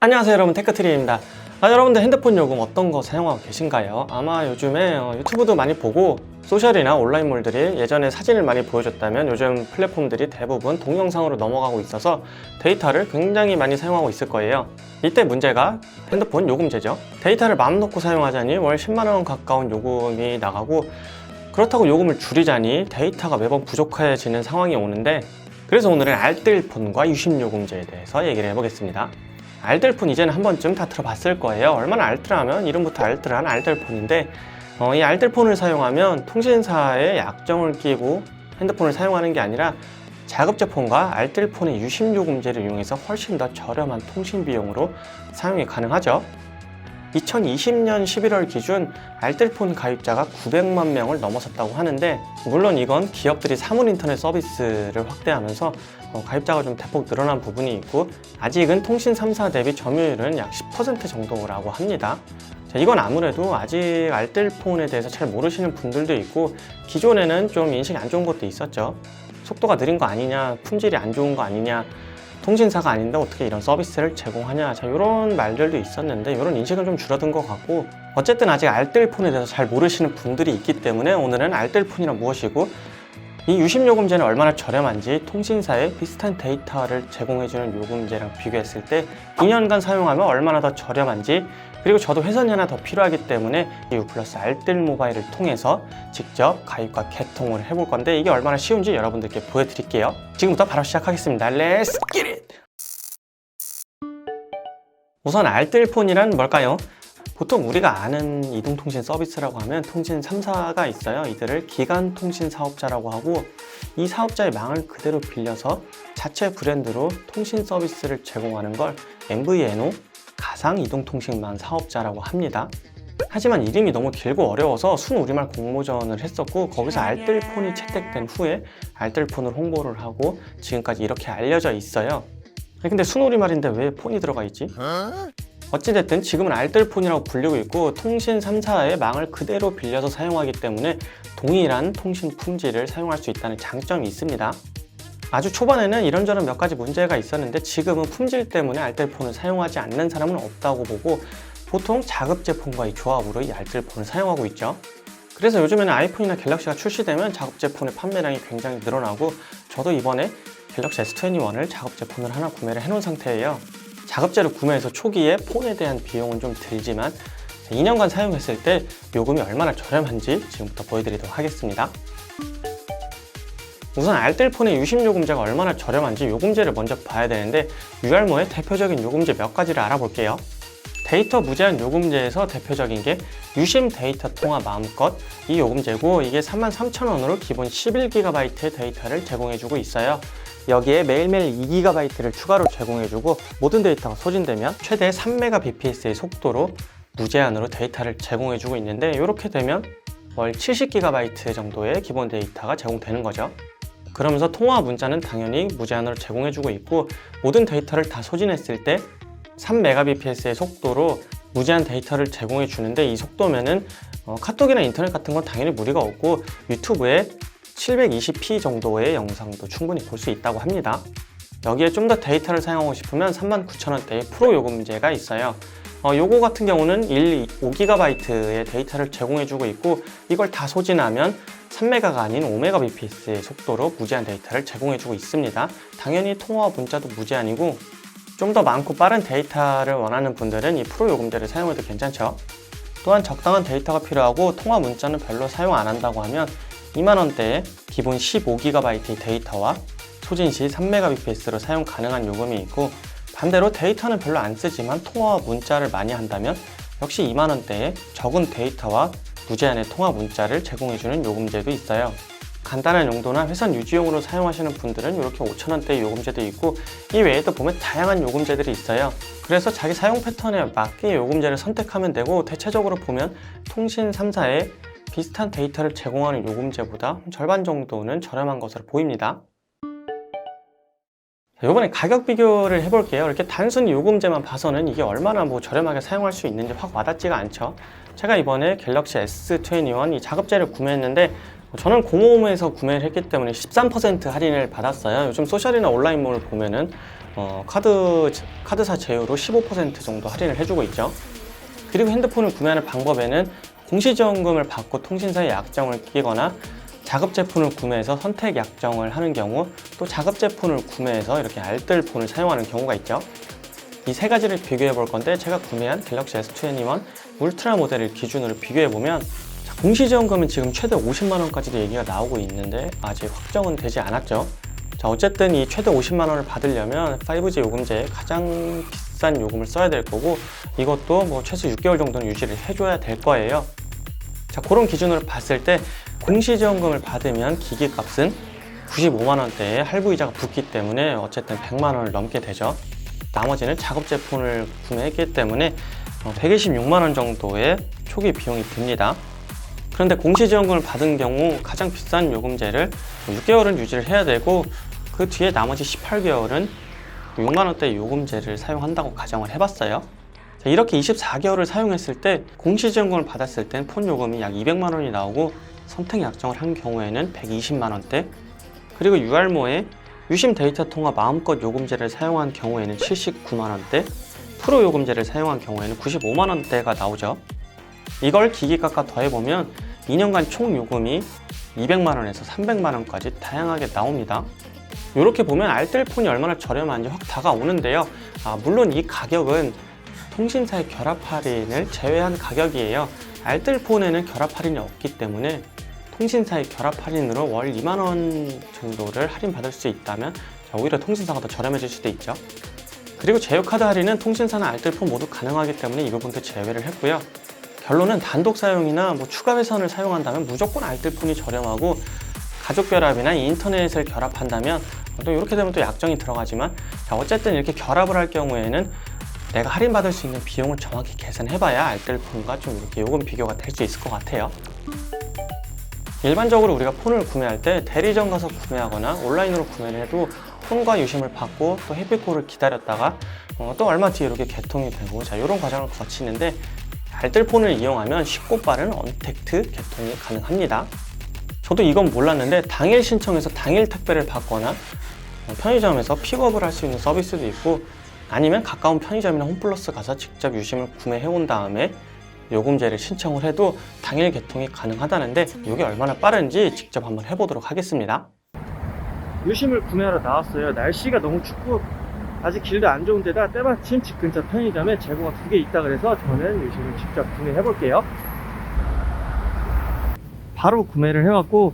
안녕하세요 여러분, 테크트리입니다. 여러분들 핸드폰 요금 어떤 거 사용하고 계신가요? 아마 요즘에 유튜브도 많이 보고 소셜이나 온라인몰들이 예전에 사진을 많이 보여줬다면 요즘 플랫폼들이 대부분 동영상으로 넘어가고 있어서 데이터를 굉장히 많이 사용하고 있을 거예요. 이때 문제가 핸드폰 요금제죠. 데이터를 마음 놓고 사용하자니 월 10만원 가까운 요금이 나가고, 그렇다고 요금을 줄이자니 데이터가 매번 부족해지는 상황이 오는데, 그래서 오늘은 알뜰폰과 유심요금제에 대해서 얘기를 해보겠습니다. 알뜰폰 이제는 한 번쯤 다 들어봤을 거예요. 얼마나 알뜰하면 이름부터 알뜰한 알뜰폰인데, 이 알뜰폰을 사용하면 통신사에 약정을 끼고 핸드폰을 사용하는 게 아니라 자급제폰과 알뜰폰의 유심요금제를 이용해서 훨씬 더 저렴한 통신 비용으로 사용이 가능하죠. 2020년 11월 기준 알뜰폰 가입자가 900만 명을 넘어섰다고 하는데, 물론 이건 기업들이 사물 인터넷 서비스를 확대하면서 가입자가 좀 대폭 늘어난 부분이 있고, 아직은 통신 3사 대비 점유율은 약 10% 정도라고 합니다. 자, 이건 아무래도 아직 알뜰폰에 대해서 잘 모르시는 분들도 있고, 기존에는 좀 인식이 안 좋은 것도 있었죠. 속도가 느린 거 아니냐, 품질이 안 좋은 거 아니냐, 통신사가 아닌데 어떻게 이런 서비스를 제공하냐, 자, 이런 말들도 있었는데 이런 인식은 좀 줄어든 것 같고, 어쨌든 아직 알뜰폰에 대해서 잘 모르시는 분들이 있기 때문에 오늘은 알뜰폰이란 무엇이고, 이 유심요금제는 얼마나 저렴한지, 통신사에 비슷한 데이터를 제공해주는 요금제랑 비교했을 때 2년간 사용하면 얼마나 더 저렴한지, 그리고 저도 회선이 하나 더 필요하기 때문에 유플러스 알뜰모바일을 통해서 직접 가입과 개통을 해볼 건데, 이게 얼마나 쉬운지 여러분들께 보여드릴게요. 지금부터 바로 시작하겠습니다. Let's get it! 우선 알뜰폰이란 뭘까요? 보통 우리가 아는 이동통신 서비스라고 하면 통신 3사가 있어요. 이들을 기간통신사업자라고 하고, 이 사업자의 망을 그대로 빌려서 자체 브랜드로 통신 서비스를 제공하는 걸 MVNO, 가상이동통신망 사업자라고 합니다. 하지만 이름이 너무 길고 어려워서 순우리말 공모전을 했었고, 거기서 알뜰폰이 채택된 후에 알뜰폰을 홍보를 하고 지금까지 이렇게 알려져 있어요. 근데 순우리말인데 왜 폰이 들어가 있지? 어찌됐든 지금은 알뜰폰이라고 불리고 있고, 통신 3사의 망을 그대로 빌려서 사용하기 때문에 동일한 통신 품질을 사용할 수 있다는 장점이 있습니다. 아주 초반에는 이런저런 몇 가지 문제가 있었는데, 지금은 품질 때문에 알뜰폰을 사용하지 않는 사람은 없다고 보고, 보통 자급제폰과 이 조합으로 이 알뜰폰을 사용하고 있죠. 그래서 요즘에는 아이폰이나 갤럭시가 출시되면 자급제폰의 판매량이 굉장히 늘어나고, 저도 이번에 갤럭시 S21을 자급제폰을 하나 구매를 해놓은 상태예요. 자급제를 구매해서 초기에 폰에 대한 비용은 좀 들지만 2년간 사용했을 때 요금이 얼마나 저렴한지 지금부터 보여드리도록 하겠습니다. 우선 알뜰폰의 유심요금제가 얼마나 저렴한지 요금제를 먼저 봐야 되는데, 유알모의 대표적인 요금제 몇 가지를 알아볼게요. 데이터 무제한 요금제에서 대표적인 게 유심 데이터 통화 마음껏, 이 요금제고, 이게 33,000원으로 기본 11GB의 데이터를 제공해주고 있어요. 여기에 매일매일 2GB를 추가로 제공해주고, 모든 데이터가 소진되면 최대 3Mbps의 속도로 무제한으로 데이터를 제공해주고 있는데, 이렇게 되면 월 70GB 정도의 기본 데이터가 제공되는 거죠. 그러면서 통화 문자는 당연히 무제한으로 제공해주고 있고, 모든 데이터를 다 소진했을 때 3Mbps의 속도로 무제한 데이터를 제공해 주는데, 이 속도면은 카톡이나 인터넷 같은 건 당연히 무리가 없고, 유튜브에 720p 정도의 영상도 충분히 볼 수 있다고 합니다. 여기에 좀 더 데이터를 사용하고 싶으면 39,000원대의 프로 요금제가 있어요. 요거 같은 경우는 5GB의 데이터를 제공해 주고 있고, 이걸 다 소진하면 3메가가 아닌 5Mbps의 속도로 무제한 데이터를 제공해 주고 있습니다. 당연히 통화와 문자도 무제한이고, 좀 더 많고 빠른 데이터를 원하는 분들은 이 프로 요금제를 사용해도 괜찮죠. 또한 적당한 데이터가 필요하고 통화 문자는 별로 사용 안 한다고 하면 2만원대에 기본 15GB의 데이터와 소진 시 3Mbps로 사용 가능한 요금이 있고, 반대로 데이터는 별로 안 쓰지만 통화와 문자를 많이 한다면 역시 2만원대에 적은 데이터와 무제한의 통화 문자를 제공해주는 요금제도 있어요. 간단한 용도나 회선 유지용으로 사용하시는 분들은 이렇게 5,000원대의 요금제도 있고, 이 외에도 보면 다양한 요금제들이 있어요. 그래서 자기 사용 패턴에 맞게 요금제를 선택하면 되고, 대체적으로 보면 통신 3사의 비슷한 데이터를 제공하는 요금제보다 절반 정도는 저렴한 것으로 보입니다. 이번에 가격 비교를 해볼게요. 이렇게 단순히 요금제만 봐서는 이게 얼마나 저렴하게 사용할 수 있는지 확 와닿지가 않죠. 제가 이번에 갤럭시 S21 이 자급제를 구매했는데, 저는 공홈에서 구매를 했기 때문에 13% 할인을 받았어요. 요즘 소셜이나 온라인몰 보면은 카드사 제휴로 15% 정도 할인을 해주고 있죠. 그리고 핸드폰을 구매하는 방법에는 공시지원금을 받고 통신사에 약정을 끼거나 자급제폰을 구매해서 선택 약정을 하는 경우, 또 자급제폰을 구매해서 이렇게 알뜰폰을 사용하는 경우가 있죠. 이 세 가지를 비교해 볼 건데, 제가 구매한 갤럭시 S21 울트라 모델을 기준으로 비교해 보면 공시지원금은 지금 최대 50만 원까지도 얘기가 나오고 있는데 아직 확정은 되지 않았죠. 자, 어쨌든 이 최대 50만 원을 받으려면 5G 요금제에 가장 비싼 요금을 써야 될 거고, 이것도 뭐 최소 6개월 정도는 유지를 해줘야 될 거예요. 자, 그런 기준으로 봤을 때 공시지원금을 받으면 기기값은 95만 원대의 할부이자가 붙기 때문에 어쨌든 100만 원을 넘게 되죠. 나머지는 자급제폰을 구매했기 때문에 126만 원 정도의 초기 비용이 듭니다. 그런데 공시지원금을 받은 경우 가장 비싼 요금제를 6개월은 유지를 해야 되고, 그 뒤에 나머지 18개월은 6만 원대 요금제를 사용한다고 가정을 해봤어요. 자, 이렇게 24개월을 사용했을 때 공시지원금을 받았을 땐 폰 요금이 약 200만 원이 나오고, 선택 약정을 한 경우에는 120만 원대, 그리고 유알모에 유심 데이터 통화 마음껏 요금제를 사용한 경우에는 79만 원대, 프로 요금제를 사용한 경우에는 95만 원대가 나오죠. 이걸 기기값과 더해보면 2년간 총 요금이 200만 원에서 300만 원까지 다양하게 나옵니다. 이렇게 보면 알뜰폰이 얼마나 저렴한지 확 다가오는데요. 물론 이 가격은 통신사의 결합 할인을 제외한 가격이에요. 알뜰폰에는 결합 할인이 없기 때문에 통신사의 결합 할인으로 월 2만 원 정도를 할인받을 수 있다면 오히려 통신사가 더 저렴해질 수도 있죠. 그리고 제휴카드 할인은 통신사나 알뜰폰 모두 가능하기 때문에 이 부분도 제외를 했고요. 결론은 단독 사용이나 추가 회선을 사용한다면 무조건 알뜰폰이 저렴하고, 가족 결합이나 인터넷을 결합한다면 또 이렇게 되면 또 약정이 들어가지만, 어쨌든 이렇게 결합을 할 경우에는 내가 할인받을 수 있는 비용을 정확히 계산해봐야 알뜰폰과 좀 이렇게 요금 비교가 될 수 있을 것 같아요. 일반적으로 우리가 폰을 구매할 때 대리점 가서 구매하거나 온라인으로 구매를 해도 폰과 유심을 받고 또 해피콜을 기다렸다가 또 얼마 뒤에 이렇게 개통이 되고, 이런 과정을 거치는데, 알뜰폰을 이용하면 쉽고 빠른 언택트 개통이 가능합니다. 저도 이건 몰랐는데 당일 신청해서 당일 택배를 받거나 편의점에서 픽업을 할 수 있는 서비스도 있고, 아니면 가까운 편의점이나 홈플러스 가서 직접 유심을 구매해 온 다음에 요금제를 신청을 해도 당일 개통이 가능하다는데, 이게 얼마나 빠른지 직접 한번 해보도록 하겠습니다. 유심을 구매하러 나왔어요. 날씨가 너무 춥고 아직 길도 안 좋은 데다 때마침 집 근처 편의점에 재고가 2개 있다 그래서 저는 유심을 직접 구매해 볼게요. 바로 구매를 해왔고,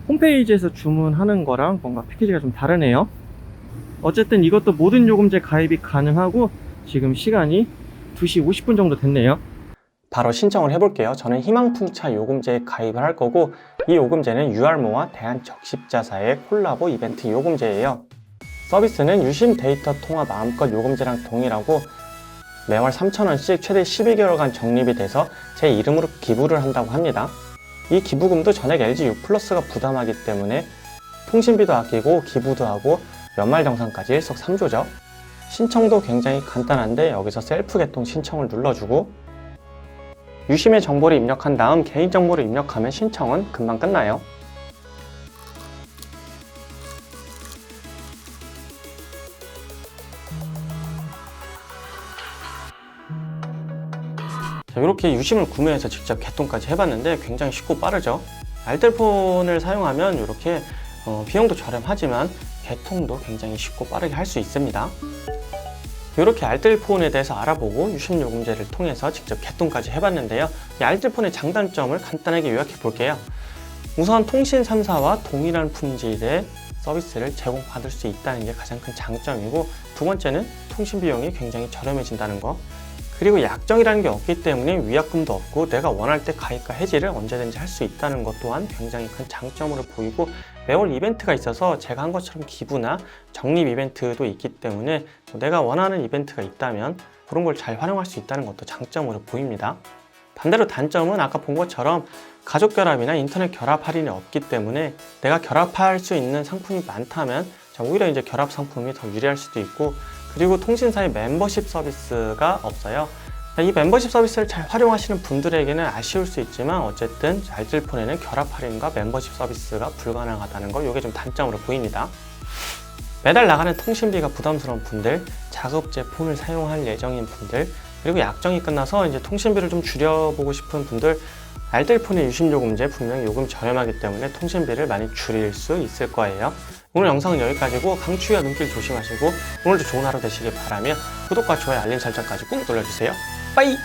홈페이지에서 주문하는 거랑 뭔가 패키지가 좀 다르네요. 어쨌든 이것도 모든 요금제 가입이 가능하고, 지금 시간이 2시 50분 정도 됐네요. 바로 신청을 해볼게요. 저는 희망풍차 요금제에 가입을 할 거고, 이 요금제는 유알모와 대한적십자사의 콜라보 이벤트 요금제예요. 서비스는 유심 데이터 통화 마음껏 요금제랑 동일하고 매월 3,000원씩 최대 12개월간 적립이 돼서 제 이름으로 기부를 한다고 합니다. 이 기부금도 전액 LG유플러스가 부담하기 때문에 통신비도 아끼고 기부도 하고 연말정산까지 일석삼조죠. 신청도 굉장히 간단한데, 여기서 셀프 개통 신청을 눌러주고 유심의 정보를 입력한 다음 개인정보를 입력하면 신청은 금방 끝나요. 이렇게 유심을 구매해서 직접 개통까지 해봤는데 굉장히 쉽고 빠르죠. 알뜰폰을 사용하면 이렇게 비용도 저렴하지만 개통도 굉장히 쉽고 빠르게 할 수 있습니다. 이렇게 알뜰폰에 대해서 알아보고 유심 요금제를 통해서 직접 개통까지 해봤는데요. 이 알뜰폰의 장단점을 간단하게 요약해 볼게요. 우선 통신 3사와 동일한 품질의 서비스를 제공받을 수 있다는 게 가장 큰 장점이고, 두 번째는 통신 비용이 굉장히 저렴해진다는 거, 그리고 약정이라는 게 없기 때문에 위약금도 없고 내가 원할 때 가입과 해지를 언제든지 할 수 있다는 것 또한 굉장히 큰 장점으로 보이고, 매월 이벤트가 있어서 제가 한 것처럼 기부나 적립 이벤트도 있기 때문에 내가 원하는 이벤트가 있다면 그런 걸 잘 활용할 수 있다는 것도 장점으로 보입니다. 반대로 단점은 아까 본 것처럼 가족 결합이나 인터넷 결합 할인이 없기 때문에 내가 결합할 수 있는 상품이 많다면 오히려 이제 결합 상품이 더 유리할 수도 있고, 그리고 통신사의 멤버십 서비스가 없어요. 이 멤버십 서비스를 잘 활용하시는 분들에게는 아쉬울 수 있지만 어쨌든 알뜰폰에는 결합 할인과 멤버십 서비스가 불가능하다는 거, 이게 좀 단점으로 보입니다. 매달 나가는 통신비가 부담스러운 분들, 자급제 폰을 사용할 예정인 분들, 그리고 약정이 끝나서 이제 통신비를 좀 줄여보고 싶은 분들, 알뜰폰의 유심요금제 분명히 요금 저렴하기 때문에 통신비를 많이 줄일 수 있을 거예요. 오늘 영상은 여기까지고 강추위와 눈길 조심하시고 오늘도 좋은 하루 되시길 바라며 구독과 좋아요 알림 설정까지 꾹 눌러주세요. 빠이!